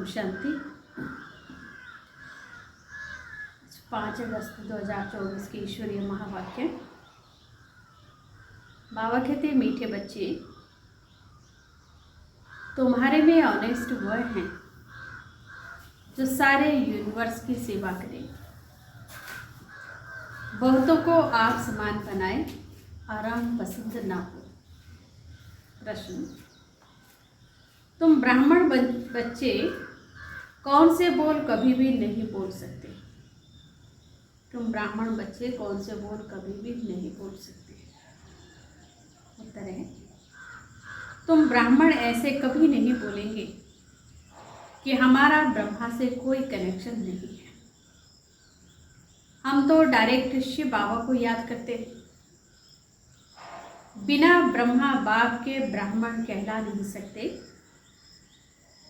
ओम शांति। 5 अगस्त 2024 की ईश्वरीय महावाक्य। बाबा कहते, मीठे बच्चे, तुम्हारे में ऑनेस्ट वह हैं जो सारे यूनिवर्स की सेवा करें, बहुतों को आप समान बनाए, आराम पसंद ना हो। प्रश्न, तुम ब्राह्मण बच्चे कौन से बोल कभी भी नहीं बोल सकते? तुम ब्राह्मण बच्चे कौन से बोल कभी भी नहीं बोल सकते? उत्तर है, तुम ब्राह्मण ऐसे कभी नहीं बोलेंगे कि हमारा ब्रह्मा से कोई कनेक्शन नहीं है। हम तो डायरेक्ट शिव बाबा को याद करते हैं। बिना ब्रह्मा बाप के ब्राह्मण कहला नहीं सकते।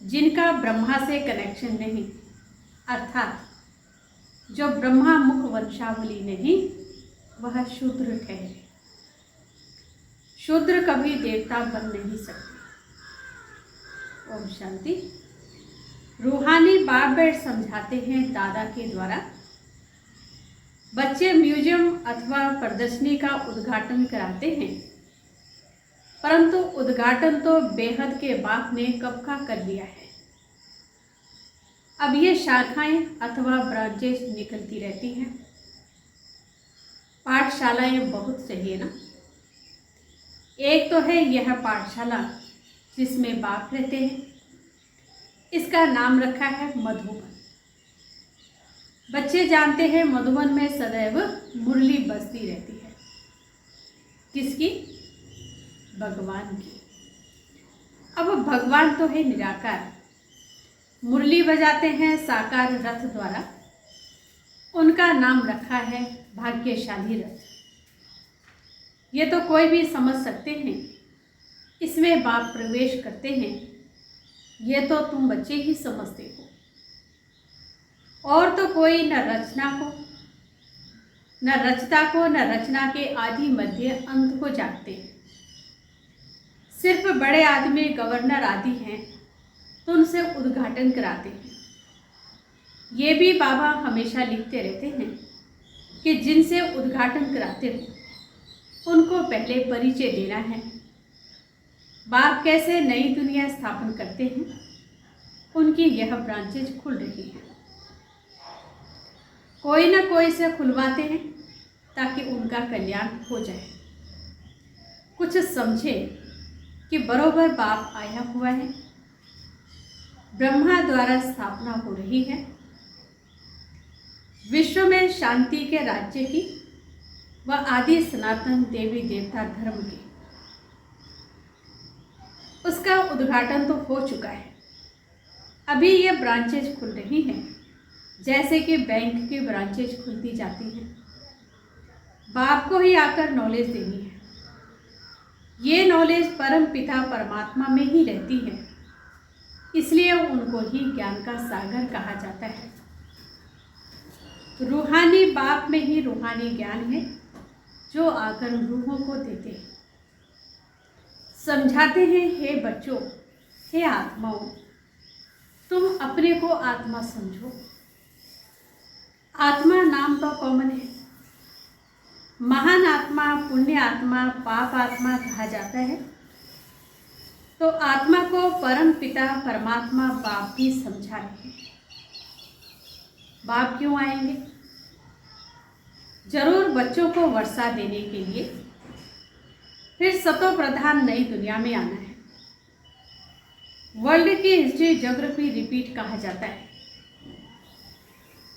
जिनका ब्रह्मा से कनेक्शन नहीं, अर्थात जो ब्रह्मा मुख वंशावली नहीं, वह शूद्र ठहरे। शूद्र कभी देवता बन नहीं सकते। ओम शांति। रूहानी बाप बैठ समझाते हैं दादा के द्वारा। बच्चे म्यूजियम अथवा प्रदर्शनी का उद्घाटन कराते हैं, परंतु उद्घाटन तो बेहद के बाप ने कब का कर लिया है। अब ये शाखाएं अथवा ब्रांचेस निकलती रहती हैं। पाठशालाएं बहुत चाहिए ना। एक तो है यह पाठशाला जिसमें बाप रहते हैं, इसका नाम रखा है मधुबन। बच्चे जानते हैं मधुबन में सदैव मुरली बजती रहती है। किसकी? भगवान की। अब भगवान तो है निराकार, मुरली बजाते हैं साकार रथ द्वारा। उनका नाम रखा है भाग्यशाली रथ। ये तो कोई भी समझ सकते हैं, इसमें बाप प्रवेश करते हैं। ये तो तुम बच्चे ही समझते हो। और तो कोई न रचना को, न रचता को, न रचना के आदि मध्य अंत को जानते हैं। सिर्फ बड़े आदमी गवर्नर आदि हैं तो उनसे उद्घाटन कराते हैं। ये भी बाबा हमेशा लिखते रहते हैं कि जिनसे उद्घाटन कराते हो उनको पहले परिचय देना है। बाप कैसे नई दुनिया स्थापन करते हैं, उनकी यह ब्रांचेज खुल रही हैं। कोई ना कोई से खुलवाते हैं ताकि उनका कल्याण हो जाए। कुछ समझे कि बरोबर बाप आया हुआ है, ब्रह्मा द्वारा स्थापना हो रही है। विश्व में शांति के राज्य की व आदि सनातन देवी देवता धर्म की, उसका उद्घाटन तो हो चुका है। अभी ये ब्रांचेज खुल रही हैं, जैसे कि बैंक की ब्रांचेज खुलती जाती हैं। बाप को ही आकर नॉलेज देनी है। ये नॉलेज परम पिता परमात्मा में ही रहती है, इसलिए उनको ही ज्ञान का सागर कहा जाता है। रूहानी बाप में ही रूहानी ज्ञान है जो आकर रूहों को देते हैं। समझाते हैं, हे बच्चों, हे आत्माओं, तुम अपने को आत्मा समझो। आत्मा नाम तो कॉमन है। महान आत्मा, पुण्य आत्मा, पाप आत्मा कहा जाता है। तो आत्मा को परम पिता परमात्मा बाप भी समझा रहे हैं। बाप क्यों आएंगे? जरूर बच्चों को वर्षा देने के लिए। फिर सतो प्रधान नई दुनिया में आना है। वर्ल्ड की हिस्ट्री ज्योग्राफी रिपीट कहा जाता है।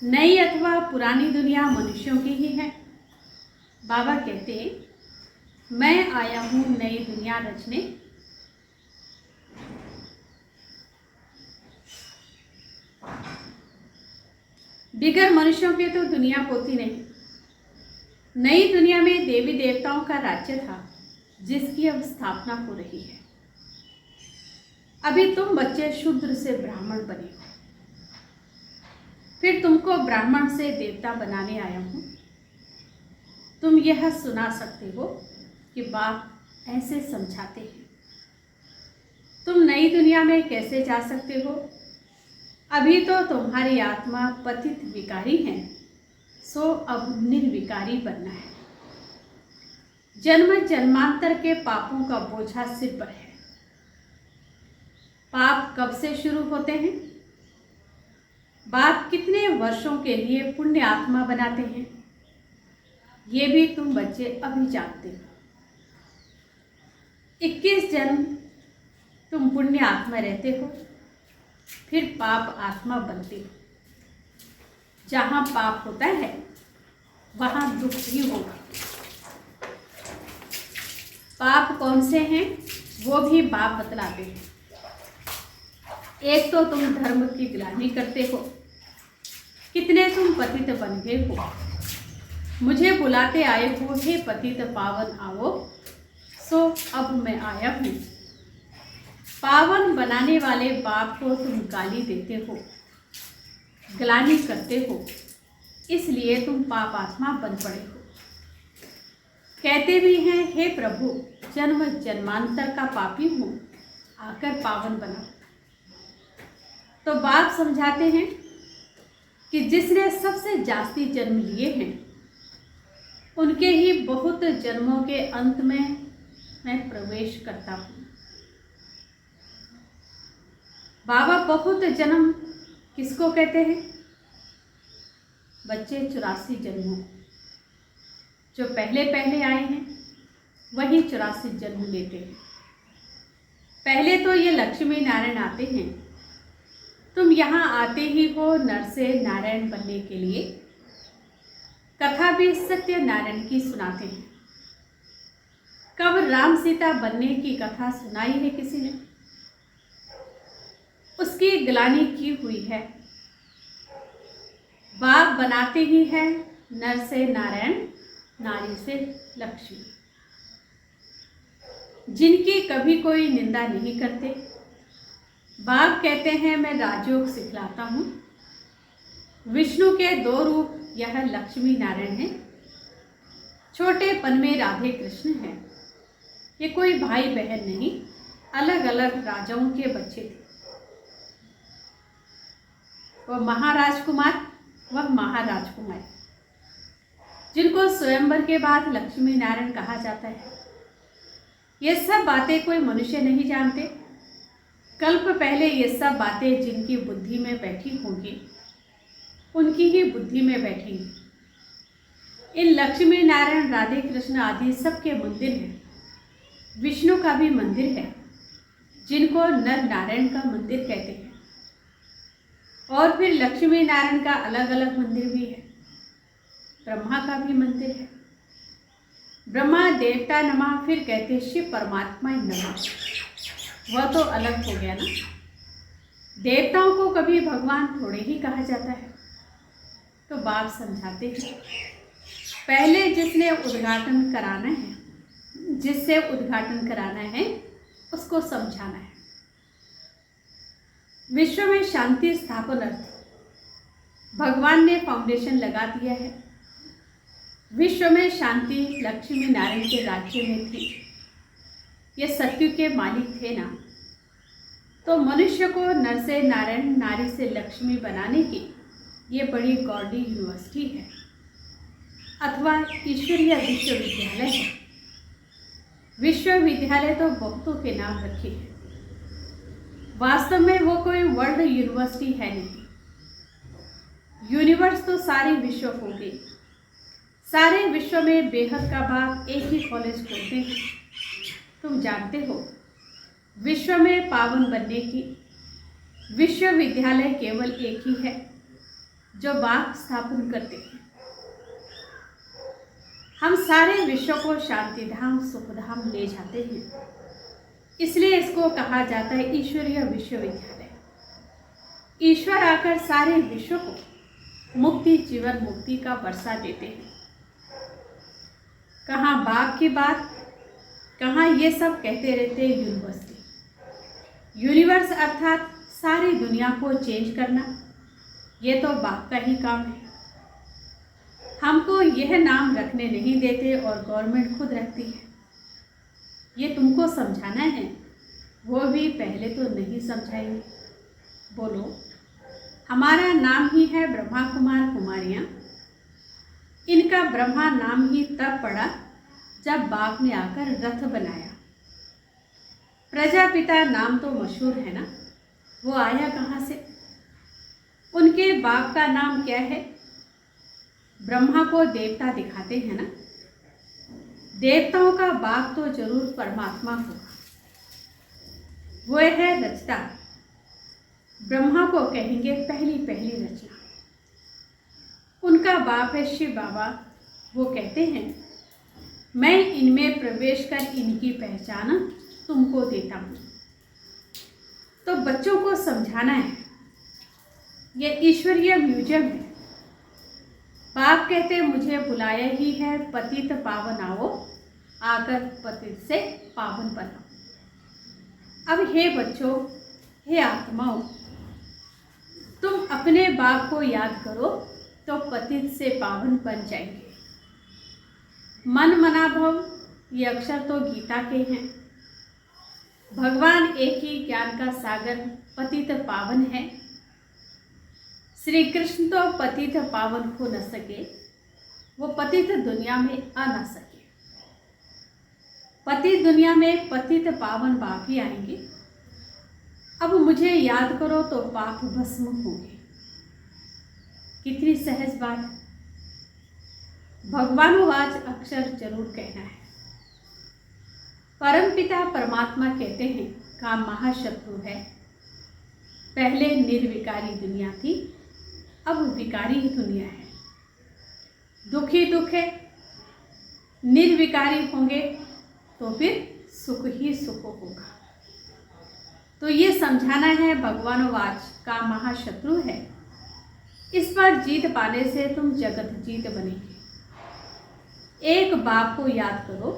नई अथवा पुरानी दुनिया मनुष्यों की ही है। बाबा कहते, मैं आया हूं नई दुनिया रचने। बिगर मनुष्यों के तो दुनिया होती नहीं। नई दुनिया में देवी देवताओं का राज्य था, जिसकी अब स्थापना हो रही है। अभी तुम बच्चे शूद्र से ब्राह्मण बने हो, फिर तुमको ब्राह्मण से देवता बनाने आया हूं। तुम यह सुना सकते हो कि बाप ऐसे समझाते हैं। तुम नई दुनिया में कैसे जा सकते हो? अभी तो तुम्हारी आत्मा पतित विकारी है, सो अब निर्विकारी बनना है। जन्म जन्मांतर के पापों का बोझा सिर पर है। पाप कब से शुरू होते हैं? बाप कितने वर्षों के लिए पुण्य आत्मा बनाते हैं, ये भी तुम बच्चे अभी जानते हो। 21 जन्म तुम पुण्य आत्मा रहते हो, फिर पाप आत्मा बनते हो। जहाँ पाप होता है वहाँ दुख भी होगा। पाप कौन से हैं वो भी बाप बतलाते हैं। एक तो तुम धर्म की ग्लानि करते हो, कितने तुम पतित बन गए हो। मुझे बुलाते आए हो, हे पतित पावन आओ, सो अब मैं आया हूँ। पावन बनाने वाले बाप को तुम गाली देते हो, ग्लानि करते हो, इसलिए तुम पाप आत्मा बन पड़े हो। कहते भी हैं, हे प्रभु जन्म जन्मांतर का पापी हूँ, आकर पावन बना। तो बाप समझाते हैं कि जिसने सबसे जास्ती जन्म लिए हैं उनके ही बहुत जन्मों के अंत में मैं प्रवेश करता हूँ। बाबा बहुत जन्म किसको कहते हैं? बच्चे 84 जन्मों, जो पहले पहले आए हैं वही 84 जन्म लेते हैं। पहले तो ये लक्ष्मी नारायण आते हैं। तुम यहाँ आते ही हो नर से नारायण बनने के लिए। कथा भी सत्य नारायण की सुनाते हैं। कब राम सीता बनने की कथा सुनाई है किसी ने? उसकी ग्लानि की हुई है। बाप बनाते ही है नर से नारायण, नारी से लक्ष्मी, जिनकी कभी कोई निंदा नहीं करते। बाप कहते हैं, मैं राजयोग सिखलाता हूँ। विष्णु के 2 रूप यह लक्ष्मी नारायण है। छोटेपन में राधे कृष्ण हैं। ये कोई भाई बहन नहीं, अलग अलग राजाओं के बच्चे थे। वह महाराजकुमार, वह महाराजकुमारी, जिनको स्वयंवर के बाद लक्ष्मी नारायण कहा जाता है। ये सब बातें कोई मनुष्य नहीं जानते। कल्प पहले ये सब बातें जिनकी बुद्धि में बैठी होंगी उनकी ही बुद्धि में बैठेंगी। इन लक्ष्मी नारायण, राधे कृष्ण आदि सबके मंदिर हैं। विष्णु का भी मंदिर है, जिनको नर नारायण का मंदिर कहते हैं। और फिर लक्ष्मी नारायण का अलग अलग मंदिर भी है। ब्रह्मा का भी मंदिर है। ब्रह्मा देवता नमः, फिर कहते शिव परमात्मा नमः। वह तो अलग हो गया ना। देवताओं को कभी भगवान थोड़े ही कहा जाता है। तो बाप समझाते हैं, पहले जिसने उद्घाटन कराना है, जिससे उद्घाटन कराना है उसको समझाना है। विश्व में शांति स्थापन अर्थ भगवान ने फाउंडेशन लगा दिया है। विश्व में शांति लक्ष्मी नारायण के राज्य में थी। ये सत्यु के मालिक थे ना। तो मनुष्य को नर से नारायण, नारी से लक्ष्मी बनाने की ये बड़ी गॉडी यूनिवर्सिटी है, अथवा ईश्वरीय विश्वविद्यालय है। विश्वविद्यालय तो बहुतों के नाम रखे हैं। वास्तव में वो कोई वर्ल्ड यूनिवर्सिटी है नहीं। यूनिवर्स तो सारे विश्व हो गई। सारे विश्व में बेहद का बाप एक ही कॉलेज खोलते हैं। तुम जानते हो, विश्व में पावन बनने की विश्वविद्यालय केवल एक ही है जो बाप स्थापन करते हैं। हम सारे विश्व को शांतिधाम सुखधाम ले जाते हैं, इसलिए इसको कहा जाता है ईश्वरीय विश्वविद्यालय। ईश्वर आकर सारे विश्व को मुक्ति, जीवन मुक्ति का वर्षा देते हैं। कहाँ बाप की बात, कहाँ ये सब कहते रहते हैं यूनिवर्सिटी। यूनिवर्स अर्थात सारी दुनिया को चेंज करना, ये तो बाप का ही काम है। हमको यह नाम रखने नहीं देते और गवर्नमेंट खुद रखती है। ये तुमको समझाना है, वो भी पहले तो नहीं समझाएंगे। बोलो, हमारा नाम ही है ब्रह्मा कुमार कुमारियाँ। इनका ब्रह्मा नाम ही तब पड़ा जब बाप ने आकर रथ बनाया। प्रजापिता नाम तो मशहूर है ना, वो आया कहाँ से? उनके बाप का नाम क्या है? ब्रह्मा को देवता दिखाते हैं ना, देवताओं का बाप तो जरूर परमात्मा होगा। वो है रचता। ब्रह्मा को कहेंगे पहली पहली रचना। उनका बाप है शिव बाबा। वो कहते हैं मैं इनमें प्रवेश कर इनकी पहचान तुमको देता हूँ। तो बच्चों को समझाना है, ये ईश्वरीय म्यूजियम है। बाप कहते मुझे बुलाया ही है, पतित पावन आओ, आकर पतित से पावन बनाओ। अब हे बच्चों, हे आत्माओं, तुम अपने बाप को याद करो तो पतित से पावन बन जाएंगे। मन मना भव, ये अक्षर तो गीता के हैं। भगवान एक ही ज्ञान का सागर पतित पावन है। श्री कृष्ण तो पतित पावन हो न सके, वो पतित दुनिया में आ न सके। पतित दुनिया में पतित पावन बाप ही आएंगे। अब मुझे याद करो तो पाप भस्म होंगे। कितनी सहज बात। भगवानुवाच अक्षर जरूर कहना है। परमपिता परमात्मा कहते हैं काम महाशत्रु है। पहले निर्विकारी दुनिया थी, अब विकारी दुनिया है। दुख ही दुख है। निर्विकारी होंगे तो फिर सुख ही सुख होगा। तो ये समझाना है भगवानुवाच का महाशत्रु है। इस पर जीत पाने से तुम जगत जीत बनेंगे। एक बाप को याद करो,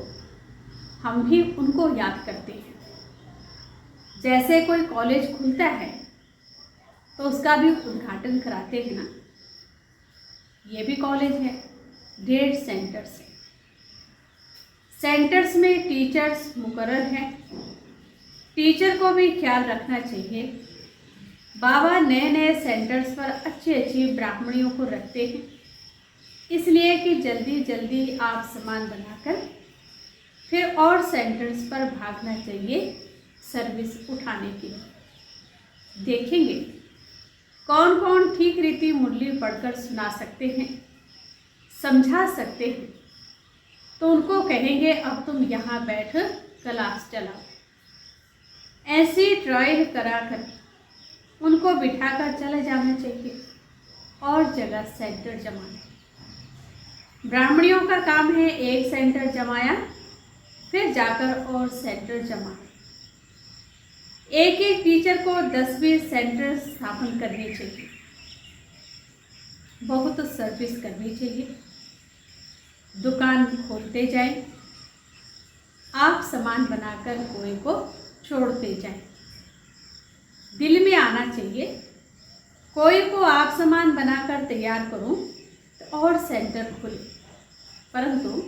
हम भी उनको याद करते हैं। जैसे कोई कॉलेज खुलता है तो उसका भी उद्घाटन कराते हैं ना। ये भी कॉलेज है, 1.5 सेंटर्स है। सेंटर्स में टीचर्स मुकर्रर हैं। टीचर को भी ख्याल रखना चाहिए। बाबा नए नए सेंटर्स पर अच्छी अच्छी ब्राह्मणियों को रखते हैं, इसलिए कि जल्दी जल्दी आप सामान बनाकर फिर और सेंटर्स पर भागना चाहिए सर्विस उठाने के लिए। देखेंगे कौन कौन ठीक रीति मुरली पढ़कर सुना सकते हैं, समझा सकते हैं। तो उनको कहेंगे अब तुम यहाँ बैठ क्लास चलाओ। ऐसी ट्रायल कराकर उनको बिठाकर चले जाना चाहिए और जगह सेंटर जमाने। ब्राह्मणियों का काम है एक सेंटर जमाया, फिर जाकर और सेंटर जमाए। एक एक टीचर को 10-20 सेंटर स्थापन करने चाहिए। बहुत सर्विस करनी चाहिए। दुकान खोलते जाएं, आप सामान बनाकर कोई को छोड़ते जाएं। दिल में आना चाहिए कोई को आप सामान बनाकर तैयार करूं तो और सेंटर खुले। परंतु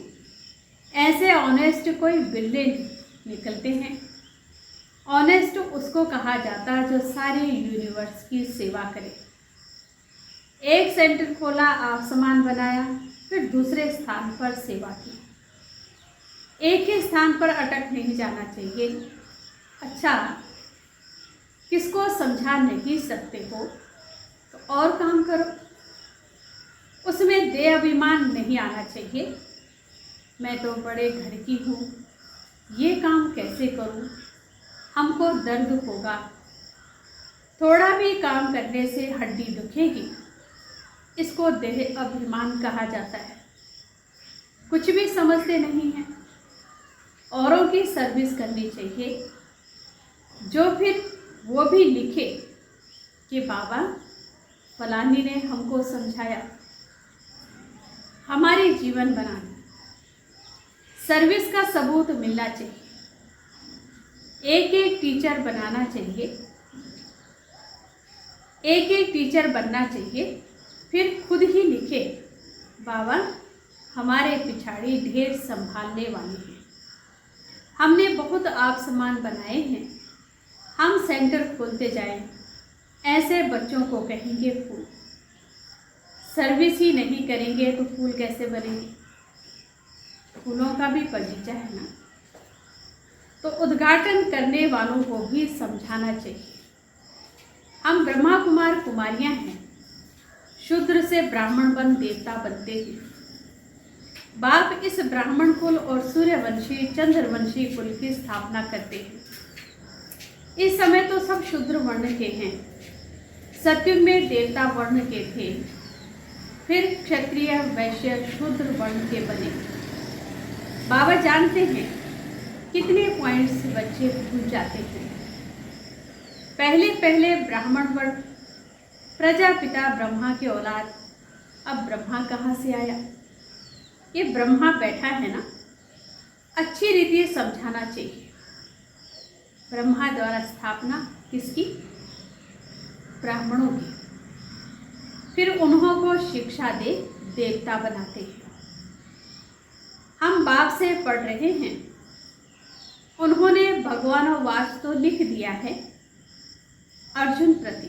ऐसे ऑनेस्ट कोई बिल्ले निकलते हैं। ऑनेस्ट उसको कहा जाता है जो सारे यूनिवर्स की सेवा करे। एक सेंटर खोला, आप सामान बनाया, फिर दूसरे स्थान पर सेवा की। एक ही स्थान पर अटक नहीं जाना चाहिए। अच्छा, किसको समझा नहीं सकते हो तो और काम करो। उसमें देह अभिमान नहीं आना चाहिए। मैं तो बड़े घर की हूँ, ये काम कैसे करूँ, हमको दर्द होगा। थोड़ा भी काम करने से हड्डी दुखेगी, इसको देह अभिमान कहा जाता है। कुछ भी समझते नहीं हैं। औरों की सर्विस करनी चाहिए। जो फिर वो भी लिखे कि बाबा फलानी ने हमको समझाया। हमारे जीवन बनाना, सर्विस का सबूत मिलना चाहिए। एक एक टीचर बनाना चाहिए, एक एक टीचर बनना चाहिए। फिर खुद ही लिखे बाबा हमारे पिछाड़ी ढेर संभालने वाले हैं। हमने बहुत आप सामान बनाए हैं, हम सेंटर खोलते जाएं। ऐसे बच्चों को कहेंगे फूल। सर्विस ही नहीं करेंगे तो फूल कैसे बनेंगे? फूलों का भी बगीचा है ना। तो उद्घाटन करने वालों को भी समझाना चाहिए। हम ब्रह्मा कुमार कुमारियां हैं, शूद्र से ब्राह्मण बन देवता बनते हैं। बाप इस ब्राह्मण कुल और सूर्यवंशी चंद्रवंशी कुल की स्थापना करते हैं। इस समय तो सब शूद्र वर्ण के हैं। सतयुग में देवता वर्ण के थे, फिर क्षत्रिय वैश्य शूद्र वर्ण के बने। बाबा जानते हैं कितने पॉइंट्स बच्चे भूल जाते हैं। पहले पहले ब्राह्मण वर्ण, प्रजापिता ब्रह्मा के औलाद। अब ब्रह्मा कहाँ से आया? ये ब्रह्मा बैठा है ना, अच्छी रीति समझाना चाहिए। ब्रह्मा द्वारा स्थापना किसकी? ब्राह्मणों की। फिर उन्हों को शिक्षा दे देवता बनाते हैं। हम बाप से पढ़ रहे हैं, उन्होंने भगवानोवाच तो लिख दिया है अर्जुन प्रति।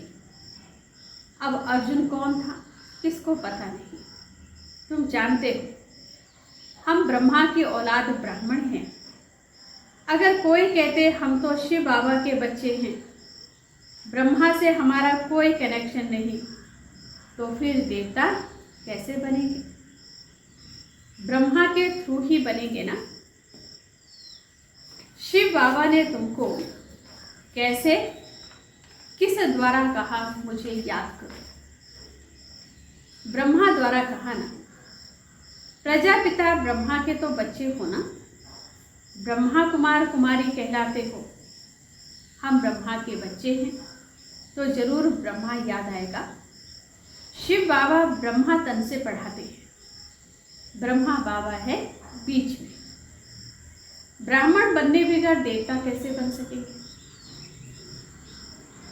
अब अर्जुन कौन था किसको पता नहीं, तुम जानते हो। हम ब्रह्मा की औलाद ब्राह्मण हैं। अगर कोई कहते हम तो शिव बाबा के बच्चे हैं, ब्रह्मा से हमारा कोई कनेक्शन नहीं, तो फिर देवता कैसे बनेंगे? ब्रह्मा के थ्रू ही बनेंगे ना। शिव बाबा ने तुमको कैसे, किस द्वारा कहा मुझे याद करो? ब्रह्मा द्वारा कहा ना। प्रजापिता ब्रह्मा के तो बच्चे हो ना, ब्रह्मा कुमार कुमारी कहलाते हो। हम ब्रह्मा के बच्चे हैं तो जरूर ब्रह्मा याद आएगा। शिव बाबा ब्रह्मा तन से पढ़ाते हैं, ब्रह्मा बाबा है बीच में। ब्राह्मण बनने बगैर देवता कैसे बन सकेंगे?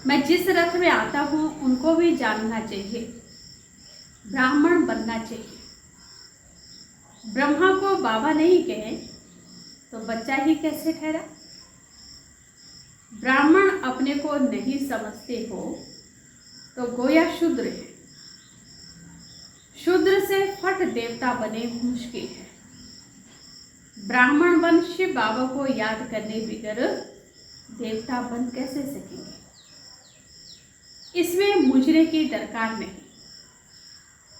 मैं जिस रथ में आता हूं उनको भी जानना चाहिए, ब्राह्मण बनना चाहिए। ब्रह्मा को बाबा नहीं कहे तो बच्चा ही कैसे ठहरा? ब्राह्मण अपने को नहीं समझते हो तो गोया शूद्र है। शूद्र से फट देवता बने मुश्किल है। ब्राह्मण बन शिव बाबा को याद करने बगैर देवता बन कैसे सकेंगे? इसमें मुजरे की दरकार नहीं।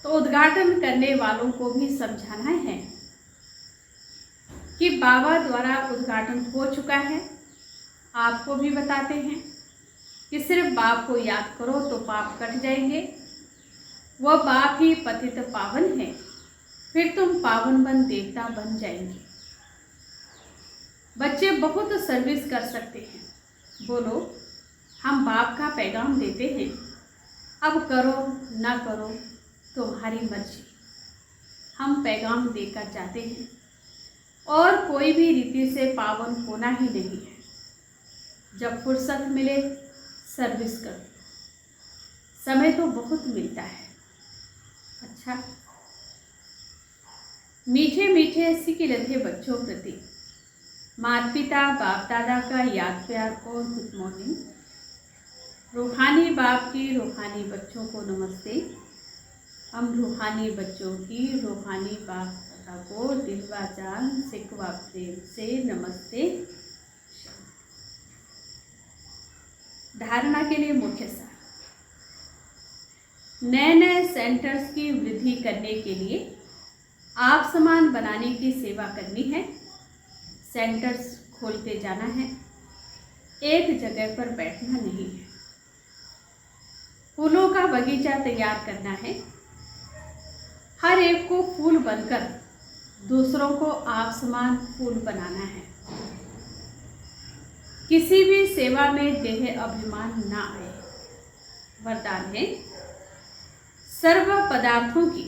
तो उद्घाटन करने वालों को भी समझाना है कि बाबा द्वारा उद्घाटन हो चुका है। आपको भी बताते हैं कि सिर्फ बाप को याद करो तो पाप कट जाएंगे। वह बाप ही पतित पावन है, फिर तुम पावन बन देवता बन जाएंगे। बच्चे बहुत सर्विस कर सकते हैं। बोलो, हम बाप का पैगाम देते हैं, अब करो ना करो तुम्हारी मर्जी। हम पैगाम देकर जाते हैं और कोई भी रीति से पावन होना ही नहीं है। जब फुर्सत मिले सर्विस करो, समय तो बहुत मिलता है। अच्छा, मीठे मीठे सिकिल थे बच्चों प्रति माता पिता बाप दादा का याद प्यार और गुड मॉर्निंग। रूहानी बाप की रूहानी बच्चों को नमस्ते। हम रूहानी बच्चों की रूहानी बाप दादा को दिलवा जान सिकवा प्रेम से नमस्ते। धारणा के लिए मुख्य सार। नए नए सेंटर्स की वृद्धि करने के लिए आप समान बनाने की सेवा करनी है। सेंटर्स खोलते जाना है, एक जगह पर बैठना नहीं है। फूलों का बगीचा तैयार करना है। हर एक को फूल बनकर दूसरों को आप समान फूल बनाना है। किसी भी सेवा में देह अभिमान ना आए। वरदान है, सर्व पदार्थों की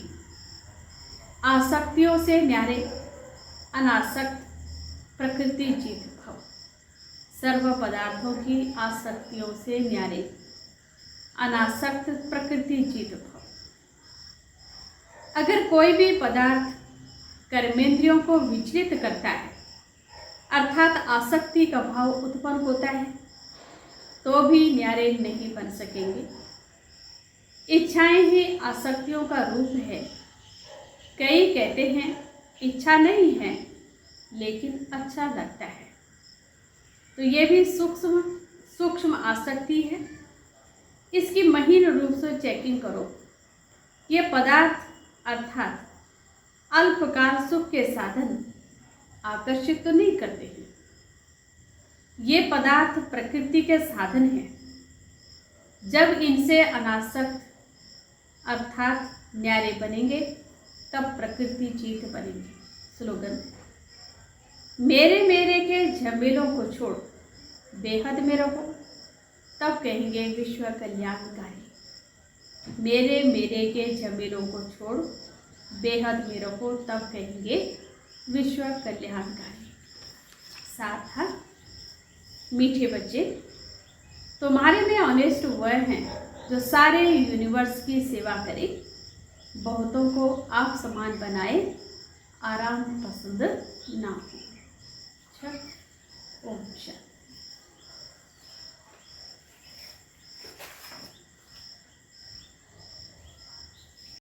आसक्तियों से न्यारे अनासक्त प्रकृति जीत भव। सर्व पदार्थों की आसक्तियों से न्यारे अनासक्त प्रकृति जीत भव। अगर कोई भी पदार्थ कर्मेंद्रियों को विचलित करता है, अर्थात आसक्ति का भाव उत्पन्न होता है, तो भी न्यारे नहीं बन सकेंगे। इच्छाएं ही आसक्तियों का रूप है। कई कहते हैं इच्छा नहीं है लेकिन अच्छा लगता है, तो ये भी सूक्ष्म सूक्ष्म आसक्ति है। इसकी महीन रूप से चेकिंग करो। ये पदार्थ अर्थात अल्पकाल सुख के साधन आकर्षित तो नहीं करते हैं। ये पदार्थ प्रकृति के साधन हैं। जब इनसे अनासक्त अर्थात न्यारे बनेंगे तब प्रकृति जीत बनेंगे। स्लोगन: मेरे मेरे के झमेलों को छोड़ बेहद में रहो, तब कहेंगे विश्व कल्याणकारी। मेरे मेरे के झमेलों को छोड़ बेहद में रहो, तब कहेंगे विश्व कल्याणकारी। साथ था मीठे बच्चे, तुम्हारे में ऑनेस्ट वह हैं जो सारे यूनिवर्स की सेवा करे, बहुतों को आप समान बनाए, आराम पसंद ना हो। अच्छा, ओम शांति।